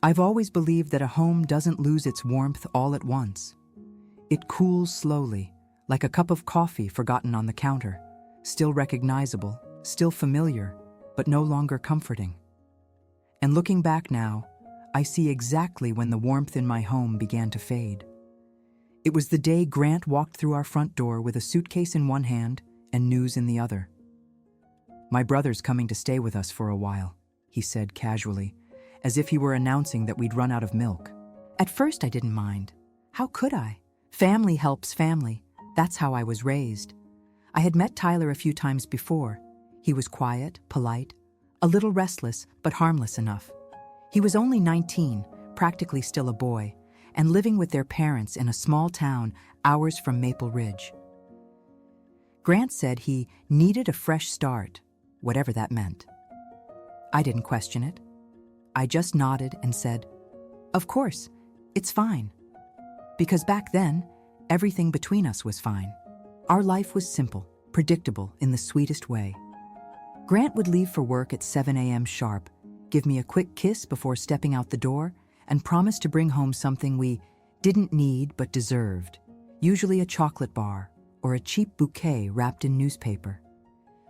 I've always believed that a home doesn't lose its warmth all at once. It cools slowly, like a cup of coffee forgotten on the counter, still recognizable, still familiar, but no longer comforting. And looking back now, I see exactly when the warmth in my home began to fade. It was the day Grant walked through our front door with a suitcase in one hand and news in the other. "My brother's coming to stay with us for a while," he said casually, as if he were announcing that we'd run out of milk. At first I didn't mind. How could I? Family helps family. That's how I was raised. I had met Tyler a few times before. He was quiet, polite, a little restless, but harmless enough. He was only 19, practically still a boy, and living with their parents in a small town hours from Maple Ridge. Grant said he needed a fresh start, whatever that meant. I didn't question it. I just nodded and said, "Of course, it's fine." Because back then, everything between us was fine. Our life was simple, predictable in the sweetest way. Grant would leave for work at 7 a.m. sharp, give me a quick kiss before stepping out the door, and promise to bring home something we didn't need but deserved, usually a chocolate bar or a cheap bouquet wrapped in newspaper.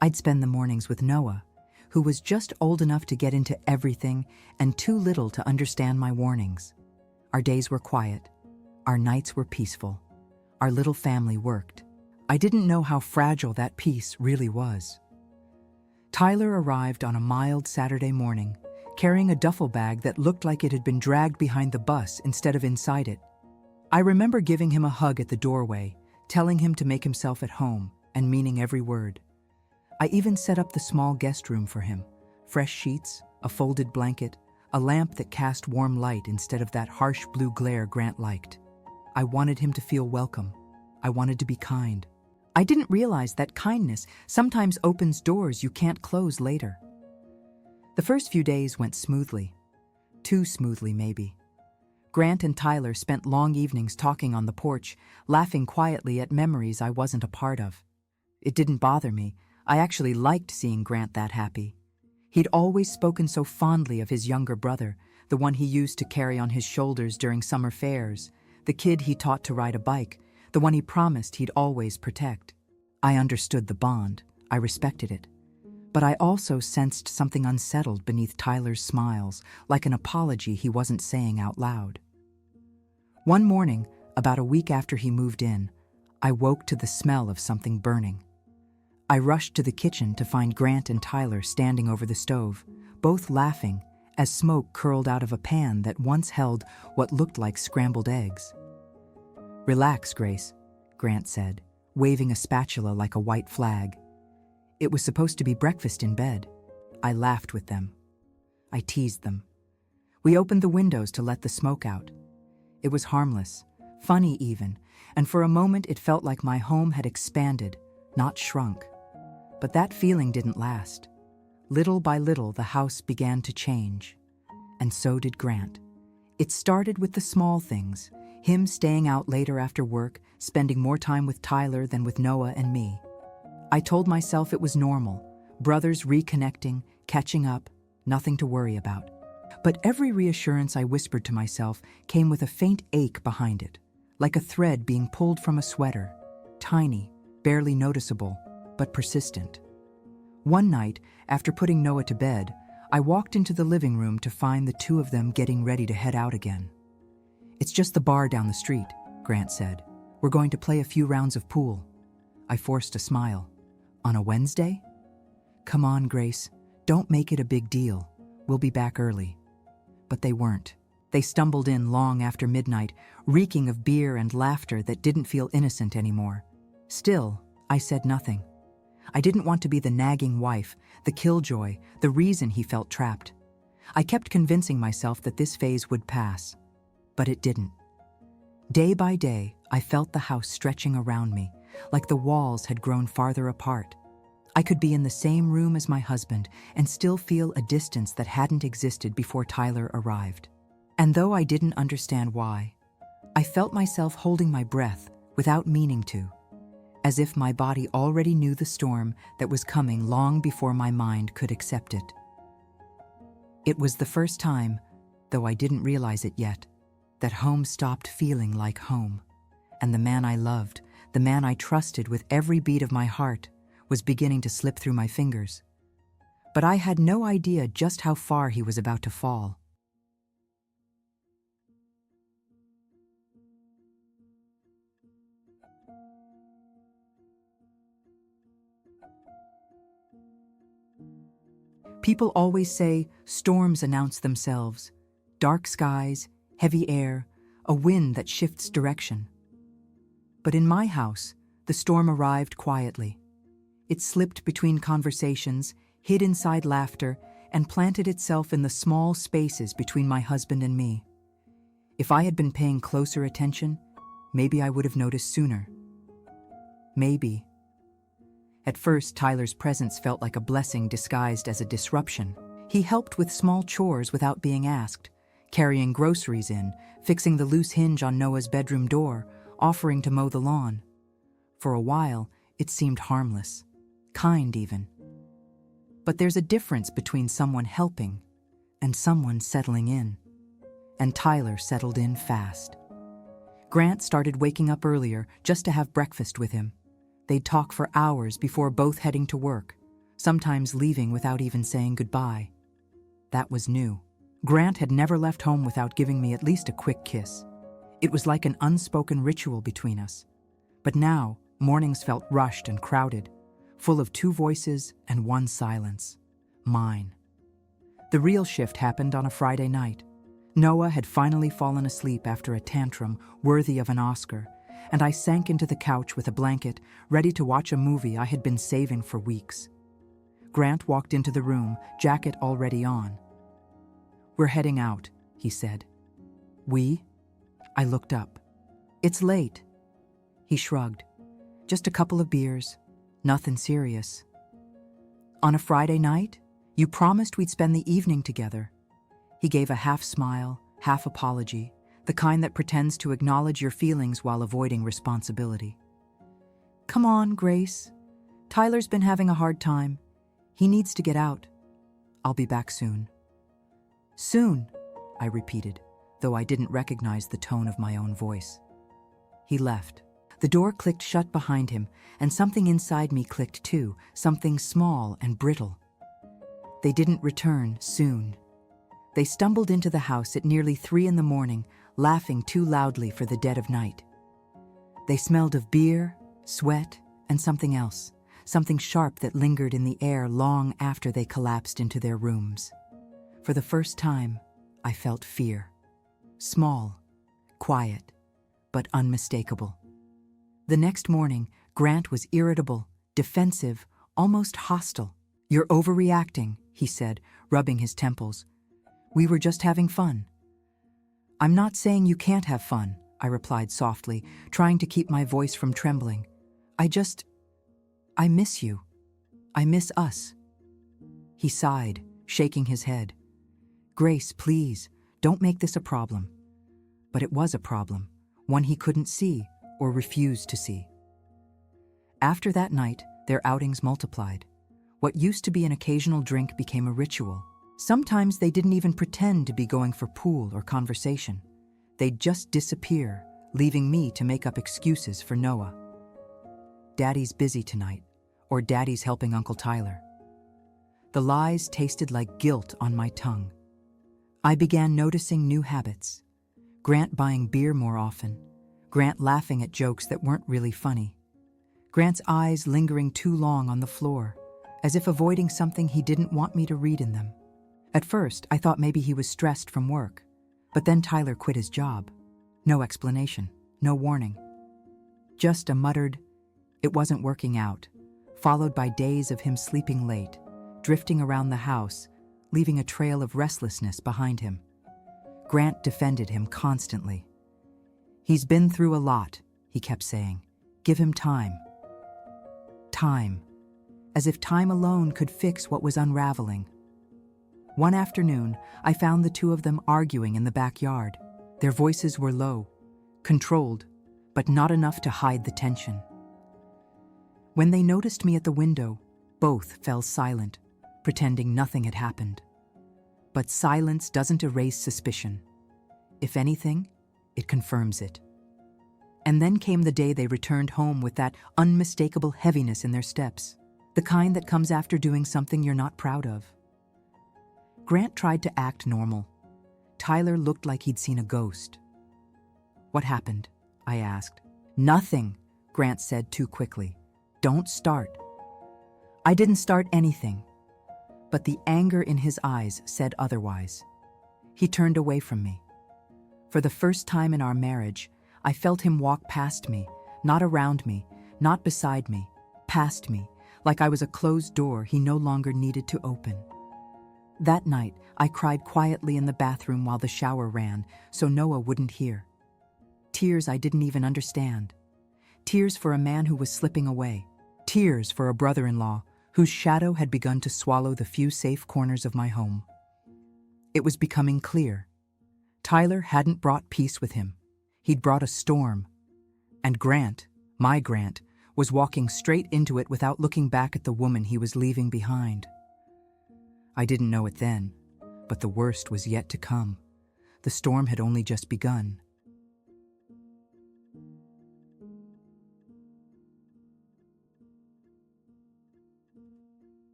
I'd spend the mornings with Noah, who was just old enough to get into everything and too little to understand my warnings. Our days were quiet. Our nights were peaceful. Our little family worked. I didn't know how fragile that peace really was. Tyler arrived on a mild Saturday morning, carrying a duffel bag that looked like it had been dragged behind the bus instead of inside it. I remember giving him a hug at the doorway, telling him to make himself at home, and meaning every word. I even set up the small guest room for him. Fresh sheets, a folded blanket, a lamp that cast warm light instead of that harsh blue glare Grant liked. I wanted him to feel welcome. I wanted to be kind. I didn't realize that kindness sometimes opens doors you can't close later. The first few days went smoothly. Too smoothly, maybe. Grant and Tyler spent long evenings talking on the porch, laughing quietly at memories I wasn't a part of. It didn't bother me. I actually liked seeing Grant that happy. He'd always spoken so fondly of his younger brother, the one he used to carry on his shoulders during summer fairs, the kid he taught to ride a bike, the one he promised he'd always protect. I understood the bond. I respected it. But I also sensed something unsettled beneath Tyler's smiles, like an apology he wasn't saying out loud. One morning, about a week after he moved in, I woke to the smell of something burning. I rushed to the kitchen to find Grant and Tyler standing over the stove, both laughing as smoke curled out of a pan that once held what looked like scrambled eggs. "Relax, Grace," Grant said, waving a spatula like a white flag. It was supposed to be breakfast in bed. I laughed with them. I teased them. We opened the windows to let the smoke out. It was harmless, funny even, and for a moment it felt like my home had expanded, not shrunk. But that feeling didn't last. Little by little, the house began to change. And so did Grant. It started with the small things, him staying out later after work, spending more time with Tyler than with Noah and me. I told myself it was normal, brothers reconnecting, catching up, nothing to worry about. But every reassurance I whispered to myself came with a faint ache behind it, like a thread being pulled from a sweater, tiny, barely noticeable, but persistent. One night, after putting Noah to bed, I walked into the living room to find the two of them getting ready to head out again. "It's just the bar down the street," Grant said. "We're going to play a few rounds of pool." I forced a smile. "On a Wednesday?" "Come on, Grace. Don't make it a big deal. We'll be back early." But they weren't. They stumbled in long after midnight, reeking of beer and laughter that didn't feel innocent anymore. Still, I said nothing. I didn't want to be the nagging wife, the killjoy, the reason he felt trapped. I kept convincing myself that this phase would pass. But it didn't. Day by day, I felt the house stretching around me, like the walls had grown farther apart. I could be in the same room as my husband and still feel a distance that hadn't existed before Tyler arrived. And though I didn't understand why, I felt myself holding my breath without meaning to, as if my body already knew the storm that was coming long before my mind could accept it. It was the first time, though I didn't realize it yet, that home stopped feeling like home, and the man I loved, the man I trusted with every beat of my heart, was beginning to slip through my fingers. But I had no idea just how far he was about to fall. People always say storms announce themselves. Dark skies, heavy air, a wind that shifts direction. But in my house, the storm arrived quietly. It slipped between conversations, hid inside laughter, and planted itself in the small spaces between my husband and me. If I had been paying closer attention, maybe I would have noticed sooner. Maybe. At first, Tyler's presence felt like a blessing disguised as a disruption. He helped with small chores without being asked, carrying groceries in, fixing the loose hinge on Noah's bedroom door, offering to mow the lawn. For a while, it seemed harmless, kind even. But there's a difference between someone helping and someone settling in. And Tyler settled in fast. Grant started waking up earlier just to have breakfast with him. They'd talk for hours before both heading to work, sometimes leaving without even saying goodbye. That was new. Grant had never left home without giving me at least a quick kiss. It was like an unspoken ritual between us. But now, mornings felt rushed and crowded, full of two voices and one silence. Mine. The real shift happened on a Friday night. Noah had finally fallen asleep after a tantrum worthy of an Oscar, and I sank into the couch with a blanket, ready to watch a movie I had been saving for weeks. Grant walked into the room, jacket already on. "We're heading out," he said. "We?" I looked up. "It's late." He shrugged. "Just a couple of beers. Nothing serious." "On a Friday night? You promised we'd spend the evening together." He gave a half smile, half apology, the kind that pretends to acknowledge your feelings while avoiding responsibility. "Come on, Grace. Tyler's been having a hard time. He needs to get out. I'll be back soon." "Soon," I repeated, though I didn't recognize the tone of my own voice. He left. The door clicked shut behind him, and something inside me clicked too, something small and brittle. They didn't return soon. They stumbled into the house at nearly 3 a.m, laughing too loudly for the dead of night. They smelled of beer, sweat, and something else, something sharp that lingered in the air long after they collapsed into their rooms. For the first time, I felt fear. Small, quiet, but unmistakable. The next morning, Grant was irritable, defensive, almost hostile. "You're overreacting," he said, rubbing his temples. "We were just having fun." "I'm not saying you can't have fun," I replied softly, trying to keep my voice from trembling. I miss you. I miss us." He sighed, shaking his head. "Grace, please, don't make this a problem." But it was a problem, one he couldn't see or refused to see. After that night, their outings multiplied. What used to be an occasional drink became a ritual. Sometimes they didn't even pretend to be going for pool or conversation. They'd just disappear, leaving me to make up excuses for Noah. "Daddy's busy tonight," or "Daddy's helping Uncle Tyler." The lies tasted like guilt on my tongue. I began noticing new habits. Grant buying beer more often. Grant laughing at jokes that weren't really funny. Grant's eyes lingering too long on the floor, as if avoiding something he didn't want me to read in them. At first, I thought maybe he was stressed from work, but then Tyler quit his job. No explanation, no warning. Just a muttered, "It wasn't working out," followed by days of him sleeping late, drifting around the house, leaving a trail of restlessness behind him. Grant defended him constantly. "He's been through a lot," he kept saying. "Give him time." Time. As if time alone could fix what was unraveling. One afternoon, I found the two of them arguing in the backyard. Their voices were low, controlled, but not enough to hide the tension. When they noticed me at the window, both fell silent, pretending nothing had happened. But silence doesn't erase suspicion. If anything, it confirms it. And then came the day they returned home with that unmistakable heaviness in their steps, the kind that comes after doing something you're not proud of. Grant tried to act normal. Tyler looked like he'd seen a ghost. "What happened?" I asked. "Nothing," Grant said too quickly. "Don't start." I didn't start anything, but the anger in his eyes said otherwise. He turned away from me. For the first time in our marriage, I felt him walk past me, not around me, not beside me, past me, like I was a closed door he no longer needed to open. That night, I cried quietly in the bathroom while the shower ran, so Noah wouldn't hear. Tears I didn't even understand. Tears for a man who was slipping away. Tears for a brother-in-law whose shadow had begun to swallow the few safe corners of my home. It was becoming clear. Tyler hadn't brought peace with him. He'd brought a storm. And Grant, my Grant, was walking straight into it without looking back at the woman he was leaving behind. I didn't know it then, but the worst was yet to come. The storm had only just begun.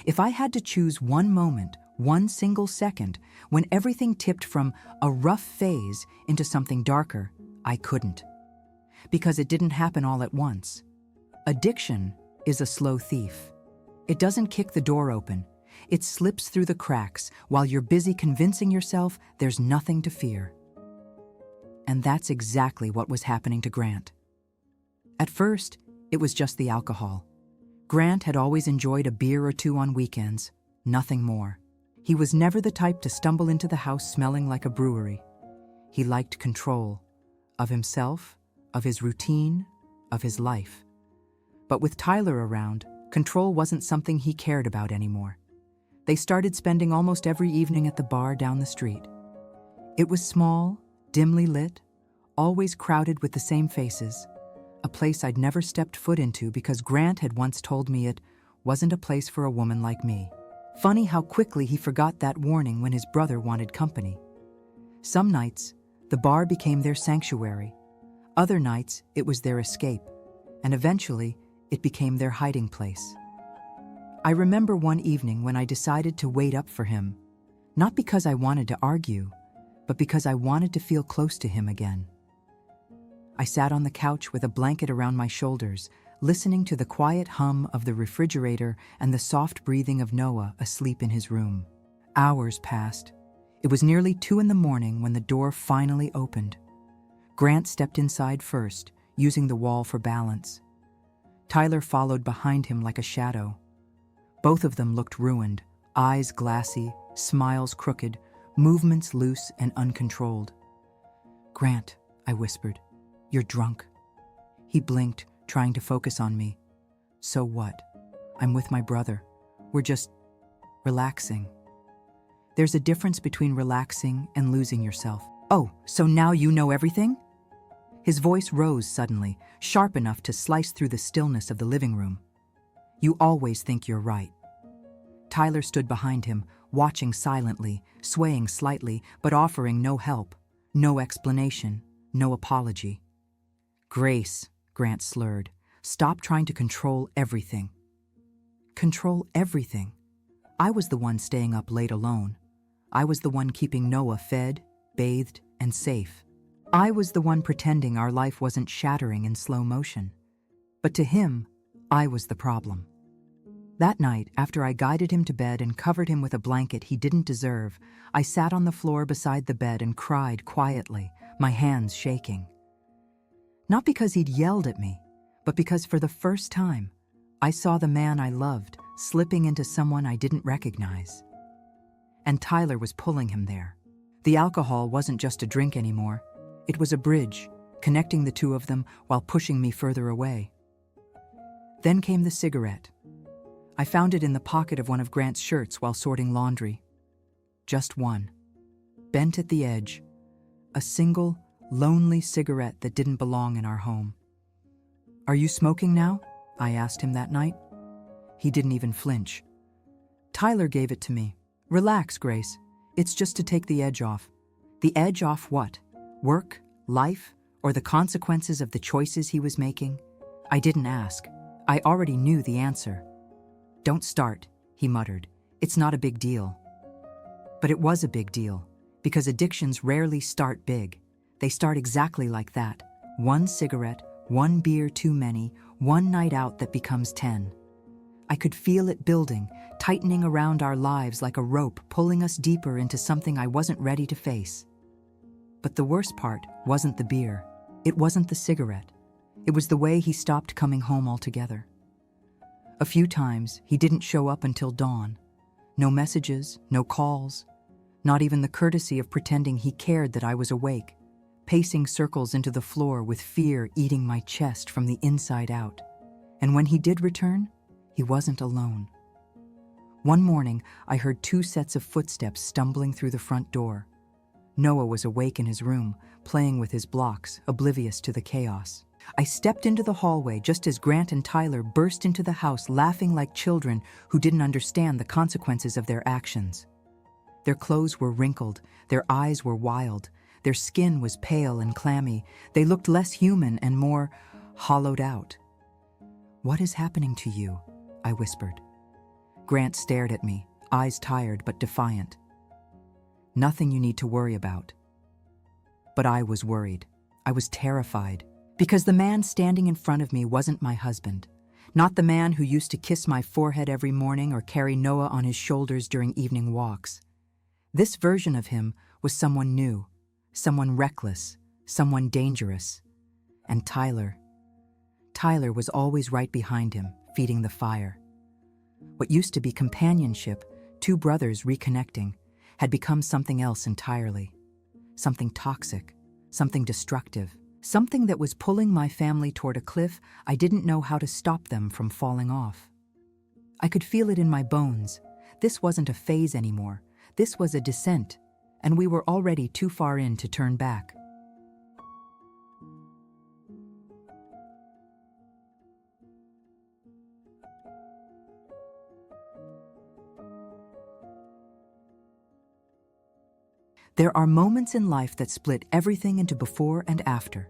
If I had to choose one moment, one single second, when everything tipped from a rough phase into something darker, I couldn't. Because it didn't happen all at once. Addiction is a slow thief. It doesn't kick the door open. It slips through the cracks while you're busy convincing yourself there's nothing to fear. And that's exactly what was happening to Grant. At first, it was just the alcohol. Grant had always enjoyed a beer or two on weekends, nothing more. He was never the type to stumble into the house smelling like a brewery. He liked control of himself, of his routine, of his life. But with Tyler around, control wasn't something he cared about anymore. They started spending almost every evening at the bar down the street. It was small, dimly lit, always crowded with the same faces, a place I'd never stepped foot into because Grant had once told me it wasn't a place for a woman like me. Funny how quickly he forgot that warning when his brother wanted company. Some nights, the bar became their sanctuary. Other nights, it was their escape. And eventually, it became their hiding place. I remember one evening when I decided to wait up for him, not because I wanted to argue, but because I wanted to feel close to him again. I sat on the couch with a blanket around my shoulders, listening to the quiet hum of the refrigerator and the soft breathing of Noah asleep in his room. Hours passed. It was nearly 2 a.m. when the door finally opened. Grant stepped inside first, using the wall for balance. Tyler followed behind him like a shadow. Both of them looked ruined, eyes glassy, smiles crooked, movements loose and uncontrolled. "Grant," I whispered, "you're drunk." He blinked, trying to focus on me. "So what? I'm with my brother. We're just relaxing." There's a difference between relaxing and losing yourself. "Oh, so now you know everything?" His voice rose suddenly, sharp enough to slice through the stillness of the living room. "You always think you're right." Tyler stood behind him, watching silently, swaying slightly, but offering no help, no explanation, no apology. "Grace," Grant slurred, "stop trying to control everything." Control everything? I was the one staying up late alone. I was the one keeping Noah fed, bathed, and safe. I was the one pretending our life wasn't shattering in slow motion. But to him, I was the problem. That night, after I guided him to bed and covered him with a blanket he didn't deserve, I sat on the floor beside the bed and cried quietly, my hands shaking. Not because he'd yelled at me, but because for the first time, I saw the man I loved slipping into someone I didn't recognize. and Tyler was pulling him there. The alcohol wasn't just a drink anymore. It was a bridge, connecting the two of them while pushing me further away. Then came the cigarette. I found it in the pocket of one of Grant's shirts while sorting laundry. Just one. Bent at the edge. A single, lonely cigarette that didn't belong in our home. "Are you smoking now?" I asked him that night. He didn't even flinch. "Tyler gave it to me. Relax, Grace. It's just to take the edge off." The edge off what? Work? Life? Or the consequences of the choices he was making? I didn't ask. I already knew the answer. "Don't start," he muttered. "It's not a big deal." But it was a big deal, because addictions rarely start big. They start exactly like that. One cigarette, one beer too many, one night out that becomes 10. I could feel it building, tightening around our lives like a rope, pulling us deeper into something I wasn't ready to face. But the worst part wasn't the beer. It wasn't the cigarette. It was the way he stopped coming home altogether. A few times, he didn't show up until dawn. No messages, no calls, not even the courtesy of pretending he cared that I was awake, pacing circles into the floor with fear eating my chest from the inside out. And when he did return, he wasn't alone. One morning, I heard 2 sets of footsteps stumbling through the front door. Noah was awake in his room, playing with his blocks, oblivious to the chaos. I stepped into the hallway just as Grant and Tyler burst into the house laughing like children who didn't understand the consequences of their actions. Their clothes were wrinkled, their eyes were wild, their skin was pale and clammy. They looked less human and more hollowed out. "What is happening to you?" I whispered. Grant stared at me, eyes tired but defiant. "Nothing you need to worry about." But I was worried. I was terrified. Because the man standing in front of me wasn't my husband, not the man who used to kiss my forehead every morning or carry Noah on his shoulders during evening walks. This version of him was someone new, someone reckless, someone dangerous. And Tyler was always right behind him, feeding the fire. What used to be companionship, 2 brothers reconnecting, had become something else entirely. Something toxic, something destructive. Something that was pulling my family toward a cliff I didn't know how to stop them from falling off. I could feel it in my bones. This wasn't a phase anymore. This was a descent, and we were already too far in to turn back. There are moments in life that split everything into before and after.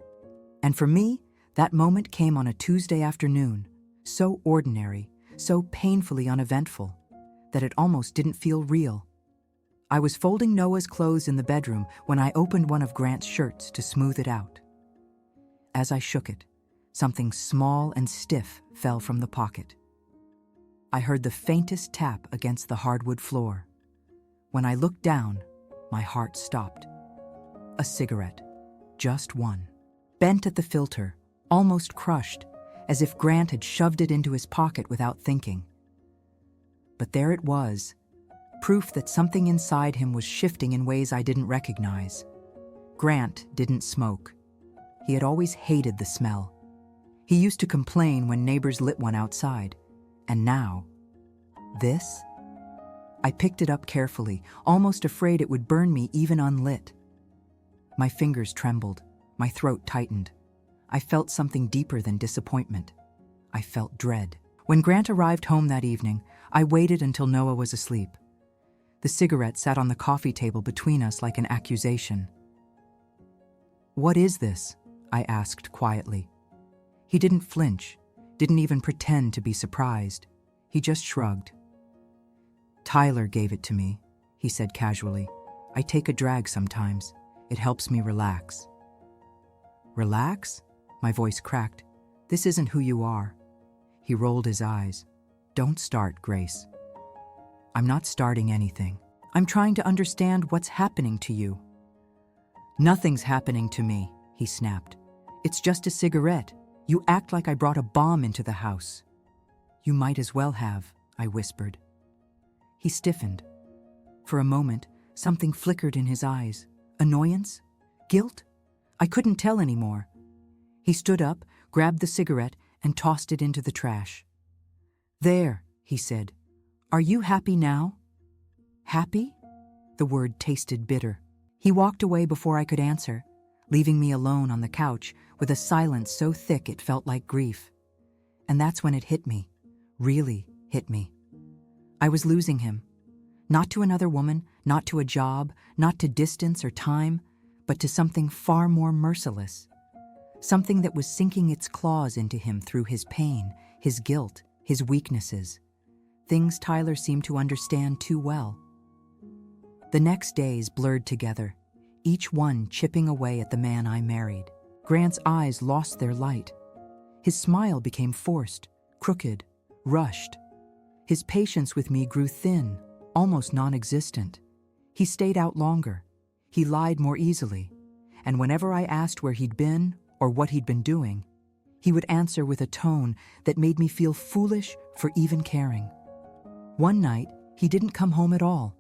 And for me, that moment came on a Tuesday afternoon, so ordinary, so painfully uneventful, that it almost didn't feel real. I was folding Noah's clothes in the bedroom when I opened one of Grant's shirts to smooth it out. As I shook it, something small and stiff fell from the pocket. I heard the faintest tap against the hardwood floor. When I looked down, my heart stopped. A cigarette, just one, bent at the filter, almost crushed, as if Grant had shoved it into his pocket without thinking. But there it was, proof that something inside him was shifting in ways I didn't recognize. Grant didn't smoke. He had always hated the smell. He used to complain when neighbors lit one outside. And now, this? I picked it up carefully, almost afraid it would burn me even unlit. My fingers trembled, my throat tightened. I felt something deeper than disappointment. I felt dread. When Grant arrived home that evening, I waited until Noah was asleep. The cigarette sat on the coffee table between us like an accusation. "What is this?" I asked quietly. He didn't flinch, didn't even pretend to be surprised. He just shrugged. "Tyler gave it to me," he said casually. "I take a drag sometimes. It helps me relax." "Relax?" My voice cracked. "This isn't who you are." He rolled his eyes. "Don't start, Grace." "I'm not starting anything. I'm trying to understand what's happening to you." "Nothing's happening to me," he snapped. "It's just a cigarette. You act like I brought a bomb into the house." "You might as well have," I whispered. He stiffened. For a moment, something flickered in his eyes. Annoyance? Guilt? I couldn't tell anymore. He stood up, grabbed the cigarette, and tossed it into the trash. "There," he said. "Are you happy now?" Happy? The word tasted bitter. He walked away before I could answer, leaving me alone on the couch with a silence so thick it felt like grief. And that's when it hit me, really hit me. I was losing him. Not to another woman, not to a job, not to distance or time, but to something far more merciless. Something that was sinking its claws into him through his pain, his guilt, his weaknesses. Things Tyler seemed to understand too well. The next days blurred together, each one chipping away at the man I married. Grant's eyes lost their light. His smile became forced, crooked, rushed. His patience with me grew thin, almost non-existent. He stayed out longer. He lied more easily. And whenever I asked where he'd been or what he'd been doing, he would answer with a tone that made me feel foolish for even caring. One night, he didn't come home at all.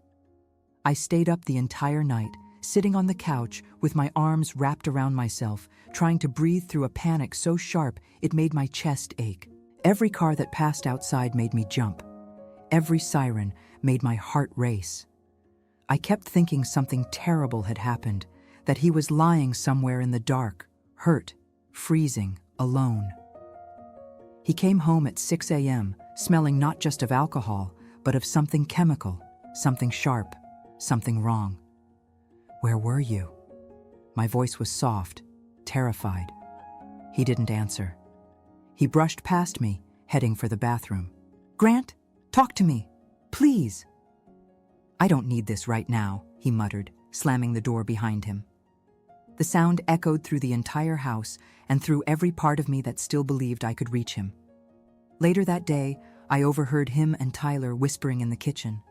I stayed up the entire night, sitting on the couch with my arms wrapped around myself, trying to breathe through a panic so sharp it made my chest ache. Every car that passed outside made me jump. Every siren made my heart race. I kept thinking something terrible had happened, that he was lying somewhere in the dark, hurt, freezing, alone. He came home at 6 a.m., smelling not just of alcohol, but of something chemical, something sharp, something wrong. "Where were you?" My voice was soft, terrified. He didn't answer. He brushed past me, heading for the bathroom. "Grant, talk to me, please." "I don't need this right now," he muttered, slamming the door behind him. The sound echoed through the entire house and through every part of me that still believed I could reach him. Later that day, I overheard him and Tyler whispering in the kitchen.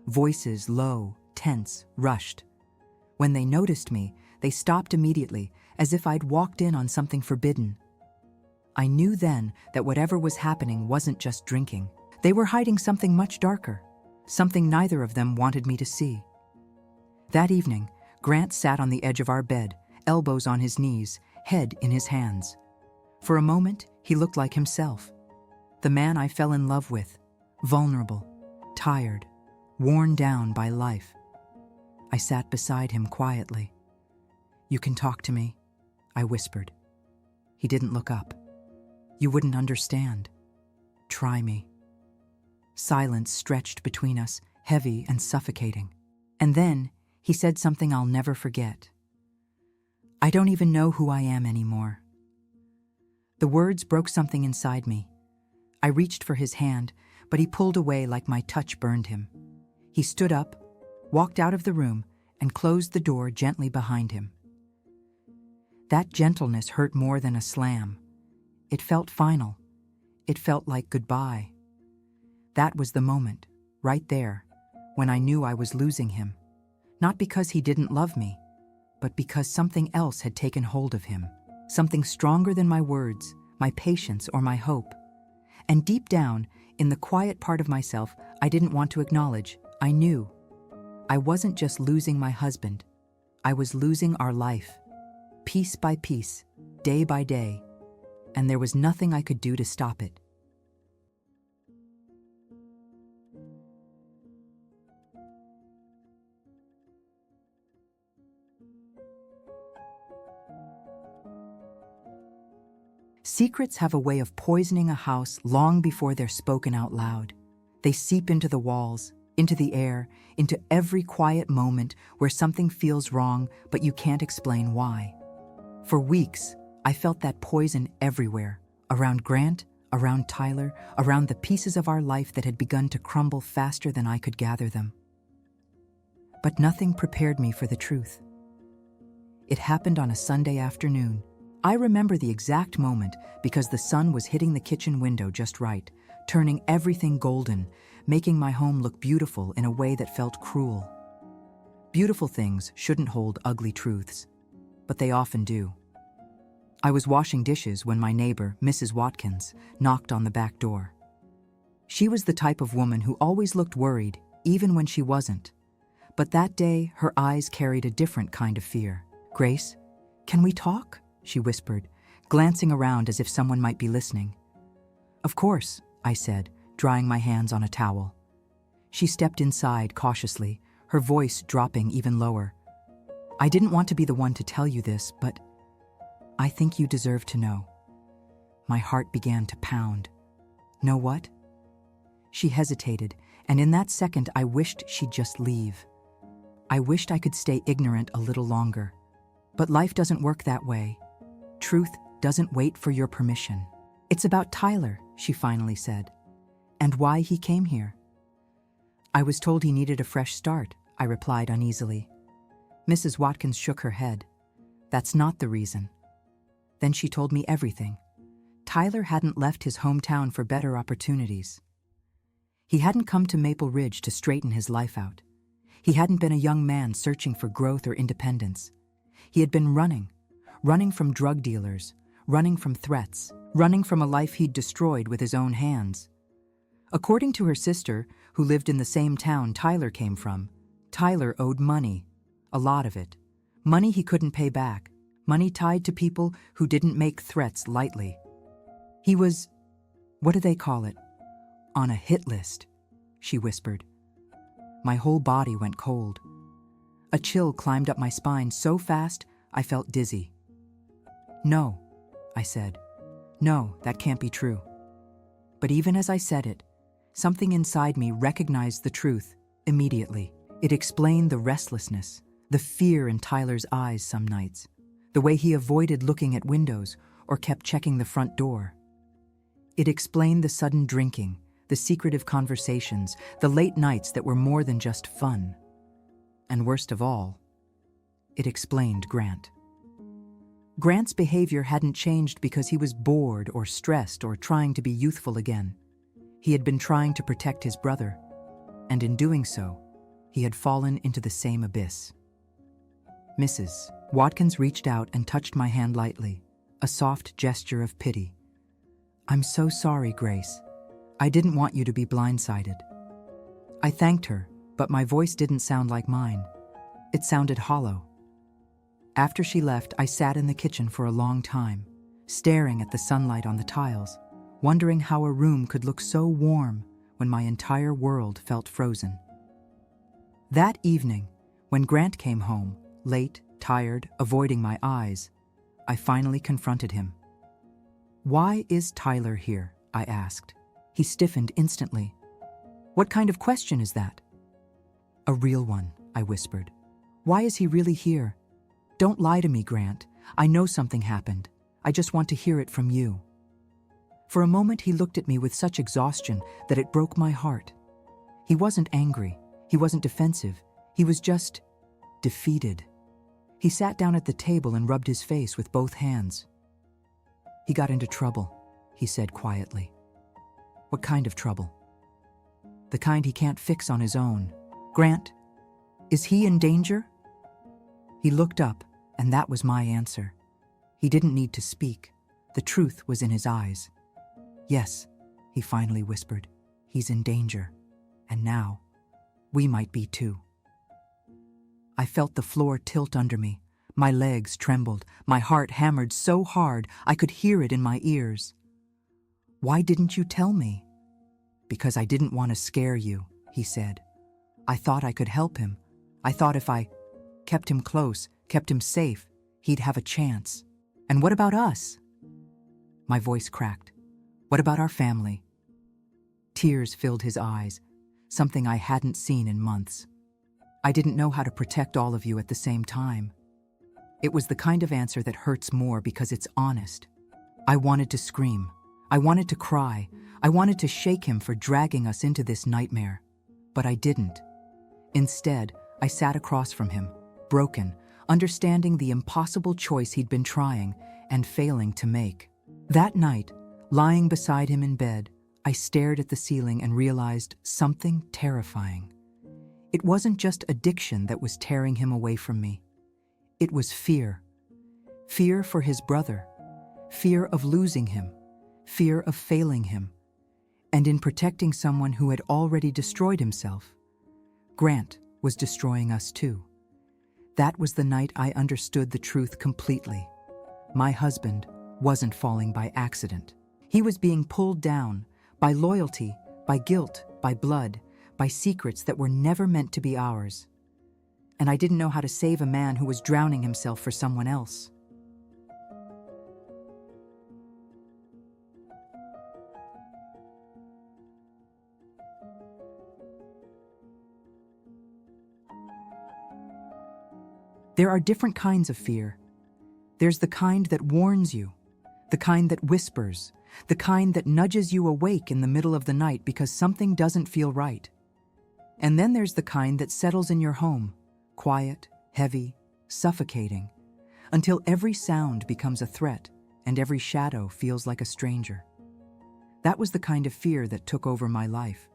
Voices low, tense, rushed. When they noticed me, they stopped immediately, as if I'd walked in on something forbidden. I knew then that whatever was happening wasn't just drinking. They were hiding something much darker, something neither of them wanted me to see. That evening, Grant sat on the edge of our bed, elbows on his knees, head in his hands. For a moment, he looked like himself. The man I fell in love with, vulnerable, tired, worn down by life. I sat beside him quietly. "You can talk to me," I whispered. He didn't look up. "You wouldn't understand. Try me." Silence stretched between us, heavy and suffocating. And then he said something I'll never forget. "I don't even know who I am anymore." The words broke something inside me. I reached for his hand, but he pulled away like my touch burned him. He stood up, walked out of the room, and closed the door gently behind him. That gentleness hurt more than a slam. It felt final. It felt like goodbye. That was the moment, right there, when I knew I was losing him. Not because he didn't love me, but because something else had taken hold of him. Something stronger than my words, my patience, or my hope. And deep down, in the quiet part of myself I didn't want to acknowledge, I knew. I wasn't just losing my husband. I was losing our life. Piece by piece, day by day. And there was nothing I could do to stop it. Secrets have a way of poisoning a house long before they're spoken out loud. They seep into the walls, into the air, into every quiet moment where something feels wrong, but you can't explain why. For weeks, I felt that poison everywhere, around Grant, around Tyler, around the pieces of our life that had begun to crumble faster than I could gather them. But nothing prepared me for the truth. It happened on a Sunday afternoon. I remember the exact moment because the sun was hitting the kitchen window just right, turning everything golden, making my home look beautiful in a way that felt cruel. Beautiful things shouldn't hold ugly truths, but they often do. I was washing dishes when my neighbor, Mrs. Watkins, knocked on the back door. She was the type of woman who always looked worried, even when she wasn't. but that day her eyes carried a different kind of fear. "Grace, can we talk?" she whispered, glancing around as if someone might be listening. "Of course," I said, drying my hands on a towel. She stepped inside cautiously, her voice dropping even lower. "I didn't want to be the one to tell you this, but I think you deserve to know." My heart began to pound. "Know what?" She hesitated, and in that second I wished she'd just leave. I wished I could stay ignorant a little longer. But life doesn't work that way. Truth doesn't wait for your permission. "It's about Tyler," she finally said, "and why he came here." "I was told he needed a fresh start," I replied uneasily. Mrs. Watkins shook her head. "That's not the reason." Then she told me everything. Tyler hadn't left his hometown for better opportunities. He hadn't come to Maple Ridge to straighten his life out. He hadn't been a young man searching for growth or independence. He had been running from drug dealers, running from threats, running from a life he'd destroyed with his own hands. According to her sister, who lived in the same town Tyler came from, Tyler owed money, a lot of it. Money he couldn't pay back, money tied to people who didn't make threats lightly. He was, what do they call it? On a hit list, she whispered. My whole body went cold. A chill climbed up my spine so fast I felt dizzy. "No," I said. "No, that can't be true." But even as I said it, something inside me recognized the truth immediately. It explained the restlessness, the fear in Tyler's eyes some nights, the way he avoided looking at windows or kept checking the front door. It explained the sudden drinking, the secretive conversations, the late nights that were more than just fun. And worst of all, it explained Grant. Grant's behavior hadn't changed because he was bored or stressed or trying to be youthful again. He had been trying to protect his brother, and in doing so, he had fallen into the same abyss. Mrs. Watkins reached out and touched my hand lightly, a soft gesture of pity. "I'm so sorry, Grace. I didn't want you to be blindsided." I thanked her, but my voice didn't sound like mine. It sounded hollow. After she left, I sat in the kitchen for a long time, staring at the sunlight on the tiles, wondering how a room could look so warm when my entire world felt frozen. That evening, when Grant came home, late, tired, avoiding my eyes, I finally confronted him. "Why is Tyler here?" I asked. He stiffened instantly. "What kind of question is that?" "A real one," I whispered. "Why is he really here? Don't lie to me, Grant. I know something happened. I just want to hear it from you." For a moment he looked at me with such exhaustion that it broke my heart. He wasn't angry. He wasn't defensive. He was just defeated. He sat down at the table and rubbed his face with both hands. "He got into trouble," he said quietly. "What kind of trouble?" "The kind he can't fix on his own. Grant, is he in danger?" He looked up, and that was my answer. He didn't need to speak. The truth was in his eyes. "Yes," he finally whispered. "He's in danger. And now, we might be too." I felt the floor tilt under me. My legs trembled. My heart hammered so hard I could hear it in my ears. "Why didn't you tell me?" "Because I didn't want to scare you," he said. "I thought I could help him. I thought if I kept him close, kept him safe, he'd have a chance. And what about us?" My voice cracked. "What about our family?" Tears filled his eyes, something I hadn't seen in months. "I didn't know how to protect all of you at the same time." It was the kind of answer that hurts more because it's honest. I wanted to scream. I wanted to cry. I wanted to shake him for dragging us into this nightmare. But I didn't. Instead, I sat across from him, broken, understanding the impossible choice he'd been trying and failing to make. That night, lying beside him in bed, I stared at the ceiling and realized something terrifying. It wasn't just addiction that was tearing him away from me. It was fear. Fear for his brother. Fear of losing him. Fear of failing him. And in protecting someone who had already destroyed himself. Grant was destroying us too. That was the night I understood the truth completely. My husband wasn't falling by accident. He was being pulled down by loyalty, by guilt, by blood, by secrets that were never meant to be ours. And I didn't know how to save a man who was drowning himself for someone else. There are different kinds of fear. There's the kind that warns you, the kind that whispers, the kind that nudges you awake in the middle of the night because something doesn't feel right. And then there's the kind that settles in your home, quiet, heavy, suffocating, until every sound becomes a threat and every shadow feels like a stranger. That was the kind of fear that took over my life.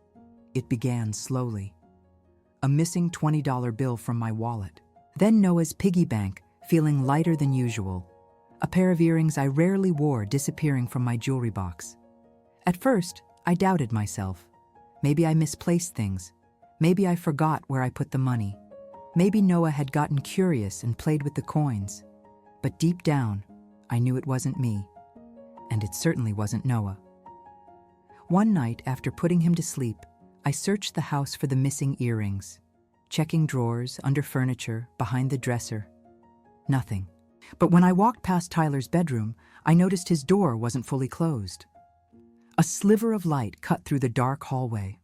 It began slowly. A missing $20 bill from my wallet. Then Noah's piggy bank, feeling lighter than usual. A pair of earrings I rarely wore disappearing from my jewelry box. At first, I doubted myself. Maybe I misplaced things. Maybe I forgot where I put the money. Maybe Noah had gotten curious and played with the coins. But deep down, I knew it wasn't me. And it certainly wasn't Noah. One night, after putting him to sleep, I searched the house for the missing earrings. Checking drawers, under furniture, behind the dresser. Nothing. But when I walked past Tyler's bedroom, I noticed his door wasn't fully closed. A sliver of light cut through the dark hallway.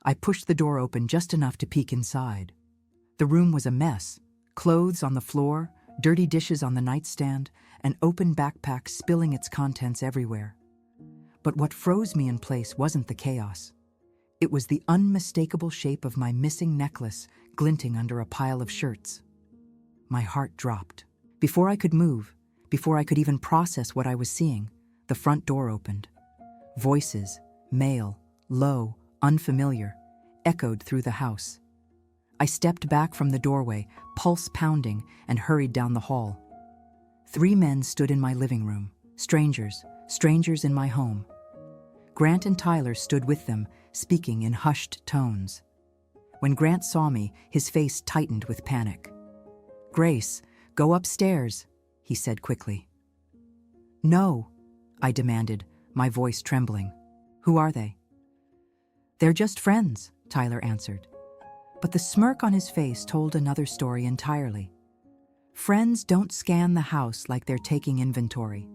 I pushed the door open just enough to peek inside. The room was a mess. Clothes on the floor, dirty dishes on the nightstand, an open backpack spilling its contents everywhere. But what froze me in place wasn't the chaos. It was the unmistakable shape of my missing necklace glinting under a pile of shirts. My heart dropped. Before I could move, before I could even process what I was seeing, the front door opened. Voices, male, low, unfamiliar, echoed through the house. I stepped back from the doorway, pulse pounding, and hurried down the hall. 3 men stood in my living room, strangers in my home. Grant and Tyler stood with them, speaking in hushed tones. When Grant saw me, his face tightened with panic. "Grace, go upstairs," he said quickly. "No," I demanded, my voice trembling. "Who are they?" "They're just friends," Tyler answered. But the smirk on his face told another story entirely. Friends don't scan the house like they're taking inventory.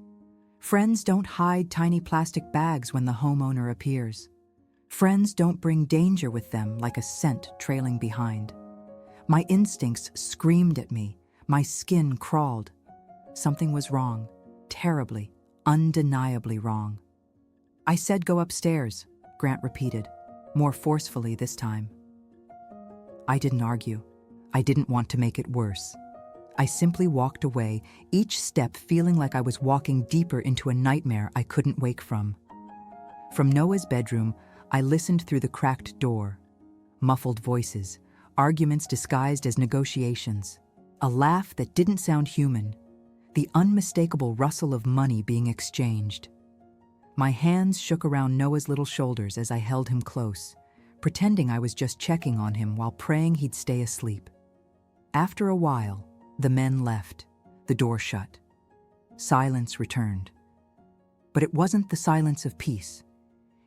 Friends don't hide tiny plastic bags when the homeowner appears. Friends don't bring danger with them like a scent trailing behind. My instincts screamed at me. My skin crawled. Something was wrong. Terribly, undeniably wrong. "I said go upstairs," Grant repeated, more forcefully this time. I didn't argue. I didn't want to make it worse. I simply walked away, each step feeling like I was walking deeper into a nightmare I couldn't wake from. From Noah's bedroom, I listened through the cracked door. Muffled voices, arguments disguised as negotiations, a laugh that didn't sound human, the unmistakable rustle of money being exchanged. My hands shook around Noah's little shoulders as I held him close, pretending I was just checking on him while praying he'd stay asleep. After a while, the men left, the door shut. Silence returned. But it wasn't the silence of peace.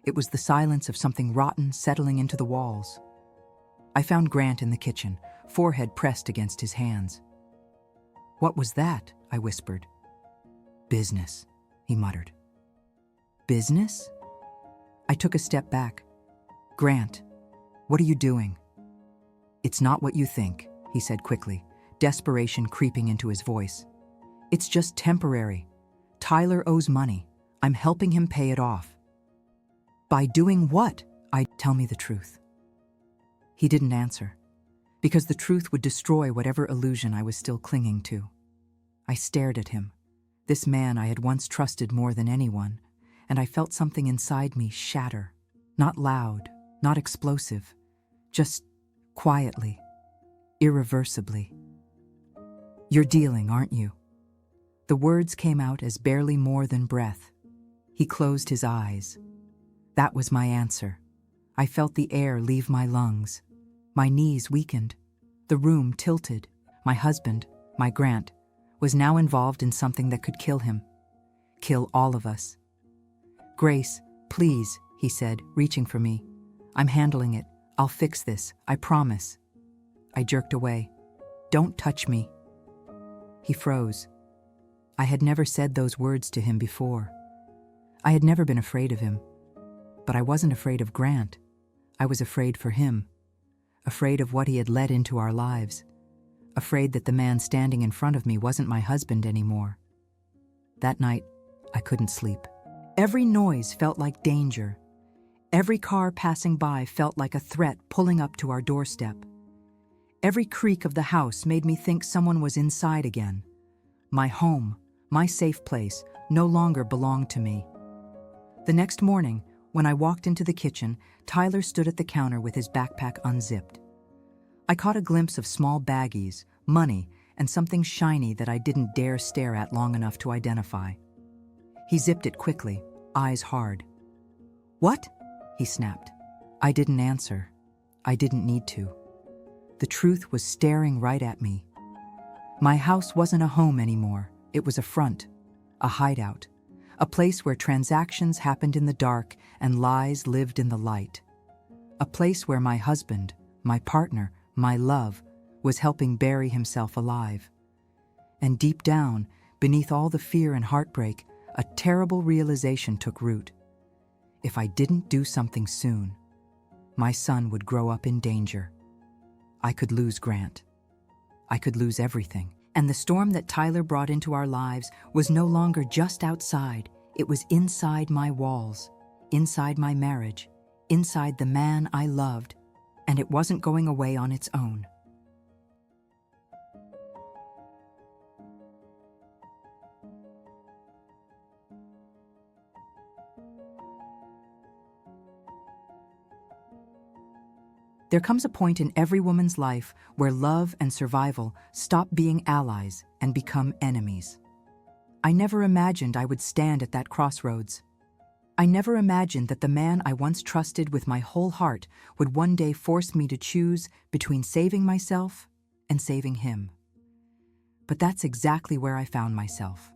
It was the silence of something rotten settling into the walls. I found Grant in the kitchen, forehead pressed against his hands. "What was that?" I whispered. "Business," he muttered. "Business?" I took a step back. "Grant, what are you doing?" "It's not what you think," he said quickly, desperation creeping into his voice. "It's just temporary. Tyler owes money. I'm helping him pay it off." "By doing what?" Tell me the truth." He didn't answer, because the truth would destroy whatever illusion I was still clinging to. I stared at him, this man I had once trusted more than anyone, and I felt something inside me shatter. Not loud, not explosive, just quietly, irreversibly. "You're dealing, aren't you?" The words came out as barely more than breath. He closed his eyes. That was my answer. I felt the air leave my lungs. My knees weakened. The room tilted. My husband, my Grant, was now involved in something that could kill him. Kill all of us. "Grace, please," he said, reaching for me. "I'm handling it. I'll fix this, I promise." I jerked away. "Don't touch me." He froze. I had never said those words to him before. I had never been afraid of him. But I wasn't afraid of Grant. I was afraid for him. Afraid of what he had let into our lives. Afraid that the man standing in front of me wasn't my husband anymore. That night, I couldn't sleep. Every noise felt like danger. Every car passing by felt like a threat pulling up to our doorstep. Every creak of the house made me think someone was inside again. My home, my safe place, no longer belonged to me. The next morning, when I walked into the kitchen, Tyler stood at the counter with his backpack unzipped. I caught a glimpse of small baggies, money, and something shiny that I didn't dare stare at long enough to identify. He zipped it quickly, eyes hard. "What?" he snapped. I didn't answer. I didn't need to. The truth was staring right at me. My house wasn't a home anymore. It was a front, a hideout, a place where transactions happened in the dark and lies lived in the light. A place where my husband, my partner, my love, was helping bury himself alive. And deep down, beneath all the fear and heartbreak, a terrible realization took root. If I didn't do something soon, my son would grow up in danger. I could lose Grant. I could lose everything. And the storm that Tyler brought into our lives was no longer just outside. It was inside my walls, inside my marriage, inside the man I loved, and it wasn't going away on its own. There comes a point in every woman's life where love and survival stop being allies and become enemies. I never imagined I would stand at that crossroads. I never imagined that the man I once trusted with my whole heart would one day force me to choose between saving myself and saving him. But that's exactly where I found myself.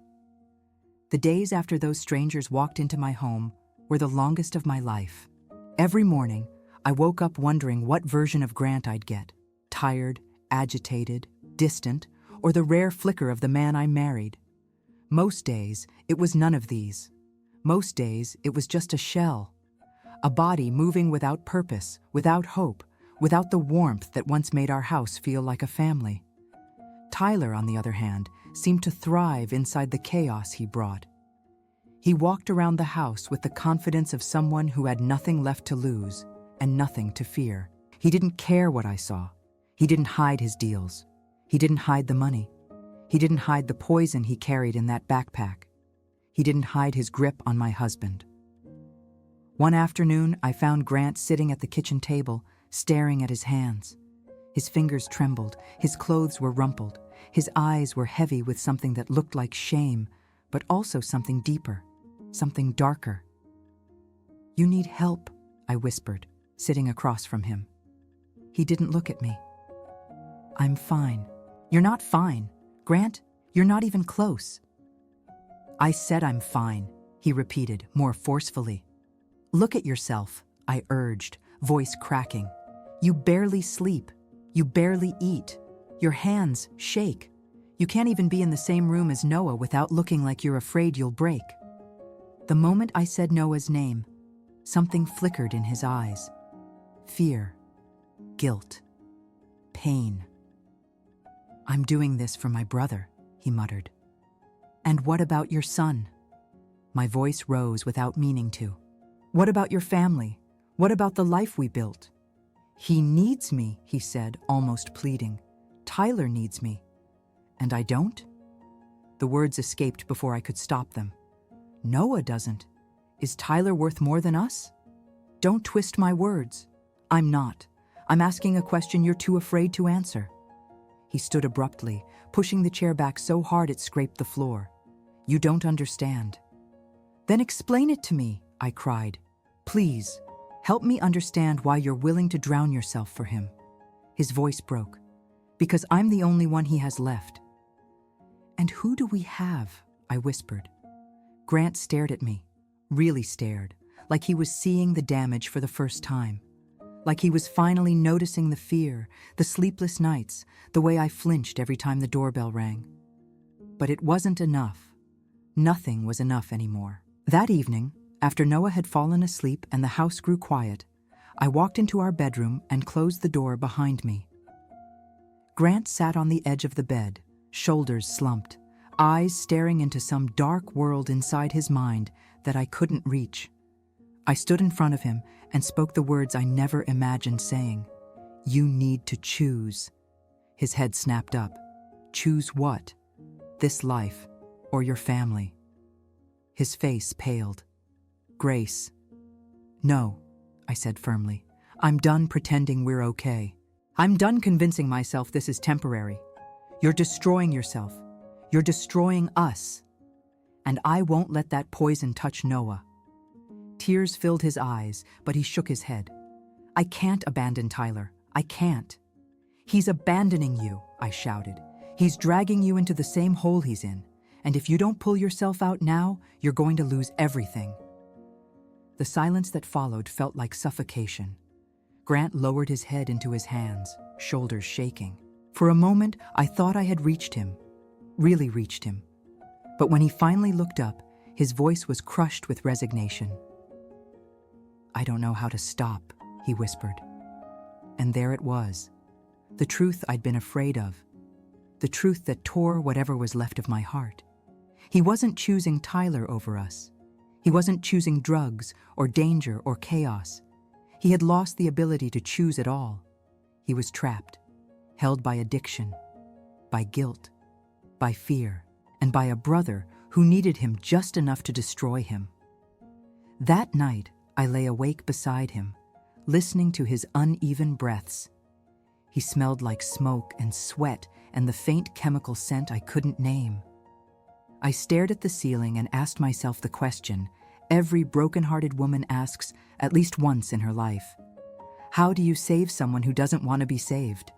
The days after those strangers walked into my home were the longest of my life. Every morning, I woke up wondering what version of Grant I'd get. Tired, agitated, distant, or the rare flicker of the man I married. Most days, it was none of these. Most days, it was just a shell. A body moving without purpose, without hope, without the warmth that once made our house feel like a family. Tyler, on the other hand, seemed to thrive inside the chaos he brought. He walked around the house with the confidence of someone who had nothing left to lose and nothing to fear. He didn't care what I saw. He didn't hide his deals. He didn't hide the money. He didn't hide the poison he carried in that backpack. He didn't hide his grip on my husband. One afternoon, I found Grant sitting at the kitchen table, staring at his hands. His fingers trembled, his clothes were rumpled, his eyes were heavy with something that looked like shame, but also something deeper, something darker. "You need help," I whispered, sitting across from him. He didn't look at me. "I'm fine." "You're not fine. Grant, you're not even close." "I said I'm fine," he repeated more forcefully. "Look at yourself," I urged, voice cracking. "You barely sleep. You barely eat. Your hands shake. You can't even be in the same room as Noah without looking like you're afraid you'll break." The moment I said Noah's name, something flickered in his eyes. Fear, guilt, pain. "I'm doing this for my brother," he muttered. "And what about your son?" My voice rose without meaning to. "What about your family? What about the life we built?" "He needs me," he said, almost pleading. "Tyler needs me. And I don't?" The words escaped before I could stop them. "Noah doesn't. Is Tyler worth more than us?" "Don't twist my words." "I'm not. I'm asking a question you're too afraid to answer." He stood abruptly, pushing the chair back so hard it scraped the floor. "You don't understand." "Then explain it to me," I cried. "Please, help me understand why you're willing to drown yourself for him." His voice broke. Because I'm the only one he has left. And who do we have? I whispered. Grant stared at me, really stared, like he was seeing the damage for the first time. Like he was finally noticing the fear, the sleepless nights, the way I flinched every time the doorbell rang. But it wasn't enough. Nothing was enough anymore. That evening, after Noah had fallen asleep and the house grew quiet, I walked into our bedroom and closed the door behind me. Grant sat on the edge of the bed, shoulders slumped, eyes staring into some dark world inside his mind that I couldn't reach. I stood in front of him and spoke the words I never imagined saying. You need to choose. His head snapped up. Choose what? This life or your family? His face paled. Grace. No, I said firmly. I'm done pretending we're okay. I'm done convincing myself this is temporary. You're destroying yourself. You're destroying us. And I won't let that poison touch Noah. Tears filled his eyes, but he shook his head. I can't abandon Tyler. I can't. He's abandoning you, I shouted. He's dragging you into the same hole he's in. And if you don't pull yourself out now, you're going to lose everything. The silence that followed felt like suffocation. Grant lowered his head into his hands, shoulders shaking. For a moment, I thought I had reached him, really reached him. But when he finally looked up, his voice was crushed with resignation. I don't know how to stop, he whispered. And there it was, the truth I'd been afraid of, the truth that tore whatever was left of my heart. He wasn't choosing Tyler over us. He wasn't choosing drugs or danger or chaos. He had lost the ability to choose at all. He was trapped, held by addiction, by guilt, by fear, and by a brother who needed him just enough to destroy him. That night, I lay awake beside him, listening to his uneven breaths. He smelled like smoke and sweat and the faint chemical scent I couldn't name. I stared at the ceiling and asked myself the question every broken-hearted woman asks at least once in her life. How do you save someone who doesn't want to be saved?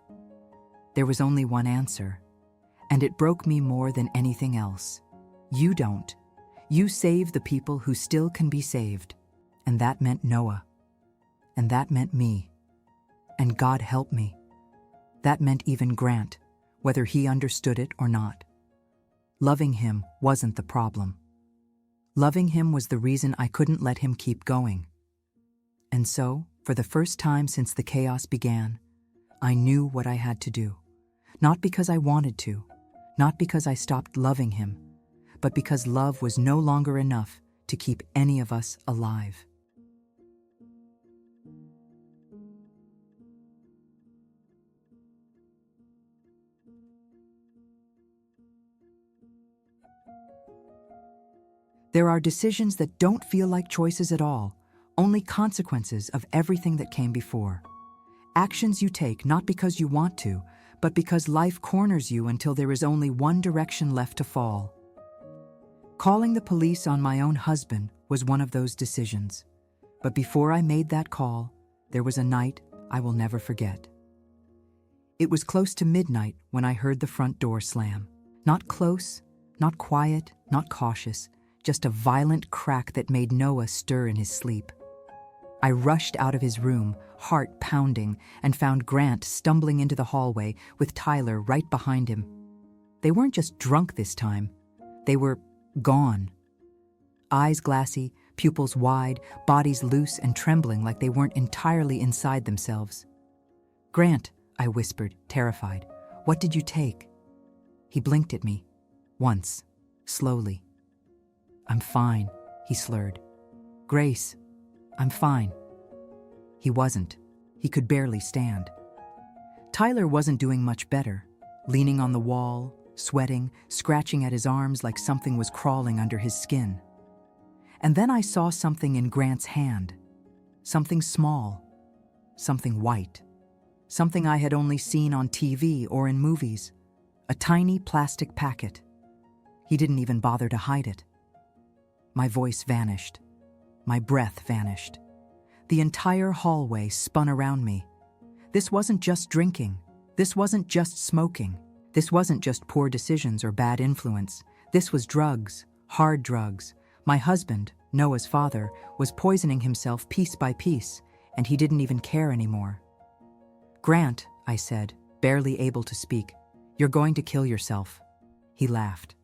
There was only one answer, and it broke me more than anything else. You don't. You save the people who still can be saved. And that meant Noah. And that meant me. And God help me. That meant even Grant, whether he understood it or not. Loving him wasn't the problem. Loving him was the reason I couldn't let him keep going. And so, for the first time since the chaos began, I knew what I had to do. Not because I wanted to, not because I stopped loving him, but because love was no longer enough to keep any of us alive. There are decisions that don't feel like choices at all, only consequences of everything that came before. Actions you take not because you want to, but because life corners you until there is only one direction left to fall. Calling the police on my own husband was one of those decisions. But before I made that call, there was a night I will never forget. It was close to midnight when I heard the front door slam. Not close, not quiet, not cautious, just a violent crack that made Noah stir in his sleep. I rushed out of his room, heart pounding, and found Grant stumbling into the hallway with Tyler right behind him. They weren't just drunk this time. They were gone. Eyes glassy, pupils wide, bodies loose and trembling like they weren't entirely inside themselves. "Grant," I whispered, terrified, "what did you take?" He blinked at me, once, slowly. "I'm fine," he slurred. "Grace, I'm fine." He wasn't. He could barely stand. Tyler wasn't doing much better, leaning on the wall, sweating, scratching at his arms like something was crawling under his skin. And then I saw something in Grant's hand. Something small. Something white. Something I had only seen on TV or in movies. A tiny plastic packet. He didn't even bother to hide it. My voice vanished. My breath vanished. The entire hallway spun around me. This wasn't just drinking. This wasn't just smoking. This wasn't just poor decisions or bad influence. This was drugs, hard drugs. My husband, Noah's father, was poisoning himself piece by piece, and he didn't even care anymore. "Grant," I said, barely able to speak, "you're going to kill yourself." He laughed.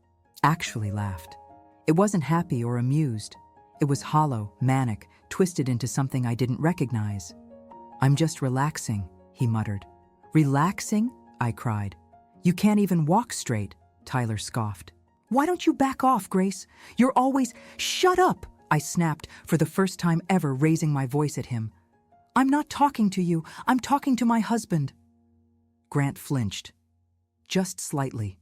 Actually laughed. It wasn't happy or amused. It was hollow, manic, twisted into something I didn't recognize. "I'm just relaxing," he muttered. "Relaxing?" I cried. "You can't even walk straight," Tyler scoffed. "Why don't you back off, Grace? You're always—" "Shut up!" I snapped, for the first time ever raising my voice at him. "I'm not talking to you. I'm talking to my husband." Grant flinched. Just slightly.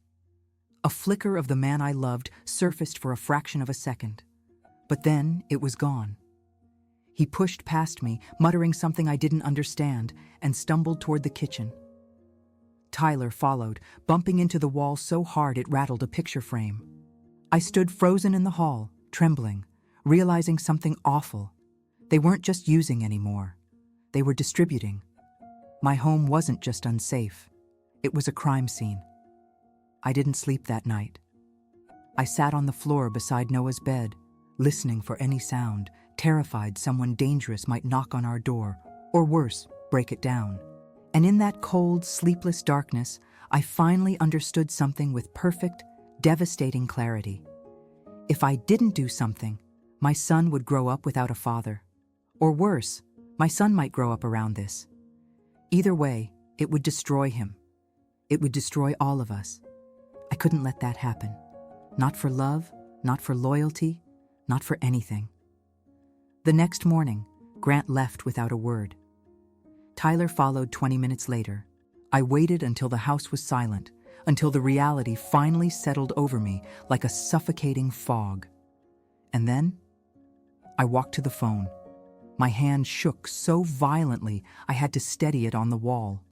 A flicker of the man I loved surfaced for a fraction of a second. But then it was gone. He pushed past me, muttering something I didn't understand, and stumbled toward the kitchen. Tyler followed, bumping into the wall so hard it rattled a picture frame. I stood frozen in the hall, trembling, realizing something awful. They weren't just using anymore. They were distributing. My home wasn't just unsafe. It was a crime scene. I didn't sleep that night. I sat on the floor beside Noah's bed, listening for any sound, terrified someone dangerous might knock on our door, or worse, break it down. And in that cold, sleepless darkness, I finally understood something with perfect, devastating clarity. If I didn't do something, my son would grow up without a father. Or worse, my son might grow up around this. Either way, it would destroy him. It would destroy all of us. I couldn't let that happen. Not for love, not for loyalty, not for anything. The next morning, Grant left without a word. Tyler followed 20 minutes later. I waited until the house was silent, until the reality finally settled over me like a suffocating fog. And then, I walked to the phone. My hand shook so violently I had to steady it on the wall.